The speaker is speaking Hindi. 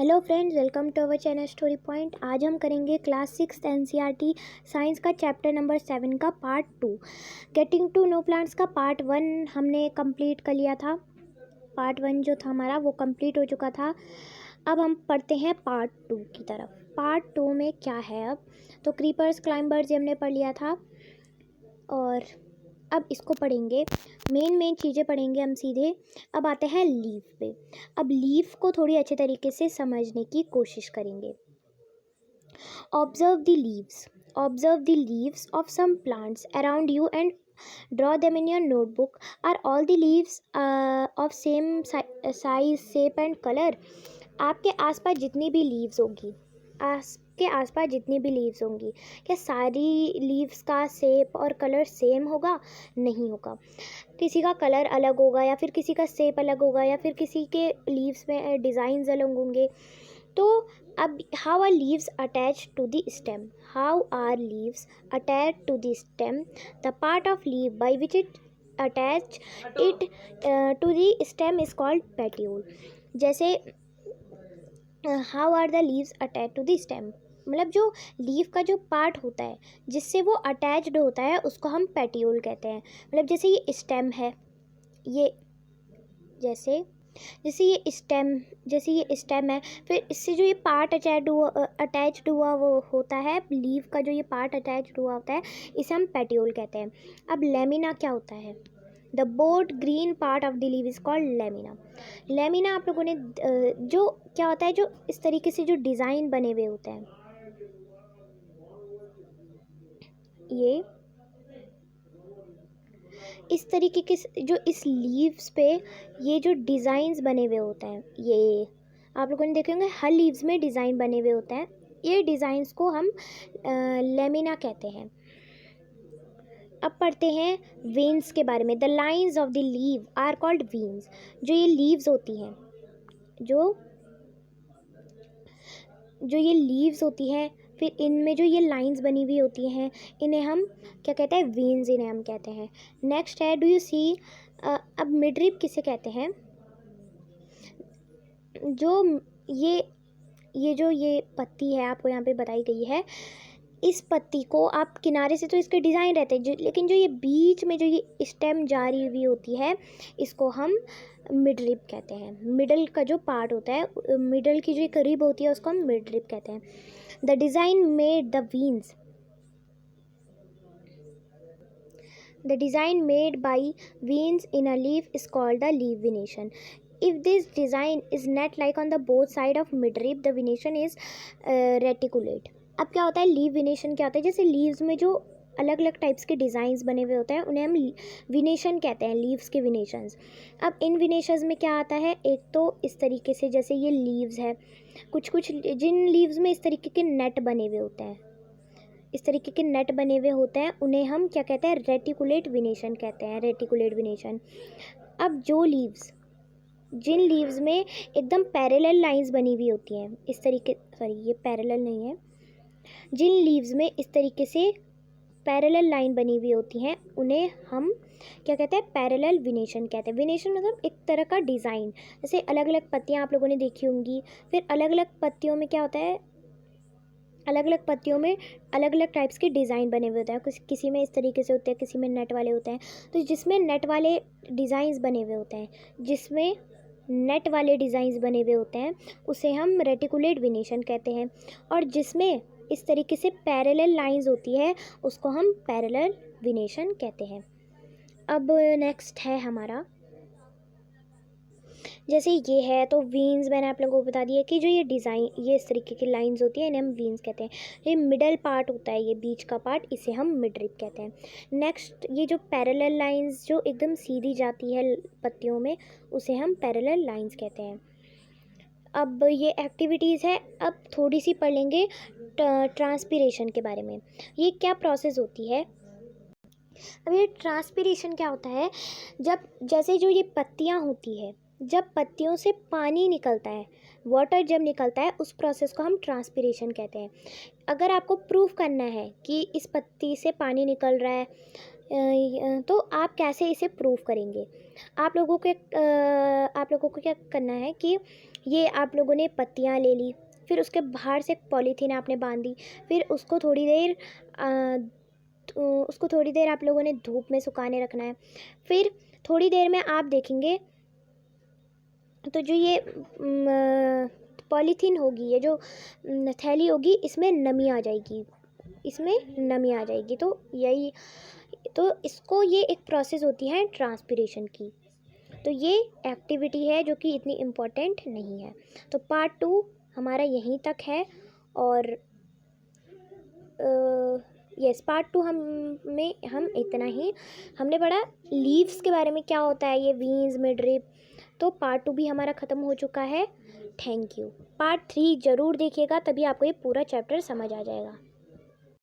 Hello friends, welcome to our channel story point. आज हम करेंगे क्लास 6 एनसीईआरटी साइंस का चैप्टर नंबर 7 का part 2। Getting to know plants का पार्ट 1 हमने कंप्लीट कर लिया था। पार्ट 1 जो था हमारा वो कंप्लीट हो चुका था। अब हम पढ़ते हैं पार्ट 2 की तरफ। पार्ट 2 में क्या है अब तो क्रीपर्स क्लाइंबर्स ये हमने पढ़ लिया था और अब इसको पढ़ेंगे। मेन चीज़ें पढ़ेंगे हम सीधे। अब आते हैं लीफ पे। अब लीफ को थोड़ी अच्छे तरीके से समझने की कोशिश करेंगे। Observe the leaves. Observe the leaves of some plants around you and draw them in your notebook. Are all the leaves of same size, shape and color? आपके आसपास जितनी भी लीव्स होगी, आपके आसपास जितनी भी लीव्स होंगी, क्या सारी लीव्स का शेप और कलर सेम होगा? नहीं होगा। किसी का कलर अलग होगा या फिर किसी का शेप अलग होगा या फिर किसी के लीव्स में डिज़ाइंस अलग होंगे। तो अब how are leaves attach to the stem? How are leaves attach to the stem? The part of leave by which it attach it to the stem is called petiole. जैसे how are the leaves attach to the stem, मतलब जो लीफ का जो पार्ट होता है जिससे वो अटैच्ड होता है उसको हम पेटियोल कहते हैं। मतलब जैसे ये स्टेम है, ये जैसे ये स्टेम है, फिर इससे जो ये पार्ट अटैच्ड हुआ वो होता है, लीफ का जो ये पार्ट अटैच्ड हुआ होता है इसे हम पेटियोल कहते हैं। अब लेमिना क्या होता है? The board green part of the leave is called lamina. Lamina आप लोगों ने जो क्या होता है, जो इस तरीके से जो डिज़ाइन बने हुए होते हैं, ये इस तरीके के जो इस लीव्स पे ये जो डिज़ाइंस बने हुए होते हैं, ये आप लोगों ने देखे होंगे हर लीव्स में डिज़ाइन बने हुए होते हैं। ये डिज़ाइंस को हम लेमिना कहते हैं। अब पढ़ते हैं वेन्स के बारे में। The lines of the leaf are called veins. जो ये लीव्स होती हैं, जो ये लीव्स होती हैं, फिर इनमें जो ये लाइंस बनी हुई होती हैं, इन्हें हम क्या कहते हैं? वेन्स, इन्हें हम कहते हैं। नेक्स्ट है, डू यू सी। अब मिडरिप किसे कहते हैं? जो ये पत्ती है आपको यहाँ पे बताई गई है, इस पत्ती को आप किनारे से तो इसके डिज़ाइन रहते हैं लेकिन जो ये बीच में जो ये स्टेम जारी हुई होती है इसको हम मिडरिप कहते हैं। मिडल का जो पार्ट होता है, मिडल की जो एक रिब होती है उसको हम मिडरिप कहते हैं। The design made the veins. The design made by veins in a leaf is called the leaf venation. If this design is net like on the both side of midrib, the venation is reticulate. अब क्या होता है लीव विनेशन? क्या होता है, जैसे लीव्स में जो अलग अलग टाइप्स के डिज़ाइंस बने हुए होते हैं उन्हें हम विनेशन कहते हैं, लीव्स के विनेशंस। अब इन विनेशंस में क्या आता है, एक तो इस तरीके से जैसे ये लीव्स है, कुछ जिन लीव्स में इस तरीके के नेट बने हुए होते हैं, इस तरीके के नेट बने हुए होते हैं, उन्हें हम क्या कहते हैं? रेटिकुलेट विनेशन कहते हैं, रेटिकुलेट विनेशन। अब जिन लीव्स में एकदम पैरेलल लाइंस बनी हुई होती हैं, इस तरीके, सॉरी ये पैरेलल नहीं है, जिन लीव्स में इस तरीके से पैरेलल लाइन बनी हुई होती हैं उन्हें हम क्या कहते हैं? पैरेलल विनेशन कहते हैं। विनेशन मतलब एक तरह का डिज़ाइन। जैसे अलग अलग पत्तियाँ आप लोगों ने देखी होंगी, फिर अलग अलग पत्तियों में क्या होता है, अलग अलग पत्तियों में अलग अलग टाइप्स के डिज़ाइन बने हुए होते हैं। कुछ किसी में इस तरीके से होते हैं, किसी में नेट वाले होते हैं। तो जिसमें नेट वाले डिज़ाइंस बने हुए होते हैं, उसे हम रेटिकुलेट विनेशन कहते हैं। और जिसमें इस तरीके से पैरेलल लाइंस होती है उसको हम पैरेलल विनेशन कहते हैं। अब नेक्स्ट है हमारा, जैसे ये है तो वीन्स मैंने आप लोगों को बता दिया कि जो ये डिज़ाइन, ये इस तरीके की लाइंस होती हैं इन्हें हम वीन्स कहते हैं। ये मिडल पार्ट होता है, ये बीच का पार्ट, इसे हम मिडरिप कहते हैं। नेक्स्ट, ये जो पैरेलल लाइंस जो एकदम सीधी जाती है पत्तियों में उसे हम पैरेलल लाइंस कहते हैं। अब ये एक्टिविटीज़ है, अब थोड़ी सी पढ़ लेंगे ट्रांसपीरेशन के बारे में। ये क्या प्रोसेस होती है? अब ये ट्रांसपीरेशन क्या होता है, जब जैसे जो ये पत्तियाँ होती है, जब पत्तियों से पानी निकलता है, वाटर जब निकलता है, उस प्रोसेस को हम ट्रांसपीरेशन कहते हैं। अगर आपको प्रूफ करना है कि इस पत्ती से पानी निकल रहा है तो आप कैसे इसे प्रूव करेंगे? आप लोगों को क्या करना है कि ये आप लोगों ने पत्तियाँ ले ली, फिर उसके बाहर से पॉलीथीन आपने बांधी, फिर उसको थोड़ी देर आप लोगों ने धूप में सुखाने रखना है। फिर थोड़ी देर में आप देखेंगे तो जो ये पॉलीथीन होगी, ये जो थैली होगी, इसमें नमी आ जाएगी, तो ये एक प्रोसेस होती है ट्रांसपिरेशन की। तो ये एक्टिविटी है जो कि इतनी इम्पोर्टेंट नहीं है। तो पार्ट 2 हमारा यहीं तक है। और यस, पार्ट 2 हम इतना ही हमने पढ़ा लीव्स के बारे में, क्या होता है ये वीन्स मिडरिप। तो पार्ट 2 भी हमारा ख़त्म हो चुका है। Thank you. पार्ट 3 ज़रूर देखिएगा, तभी आपको ये पूरा चैप्टर समझ आ जाएगा।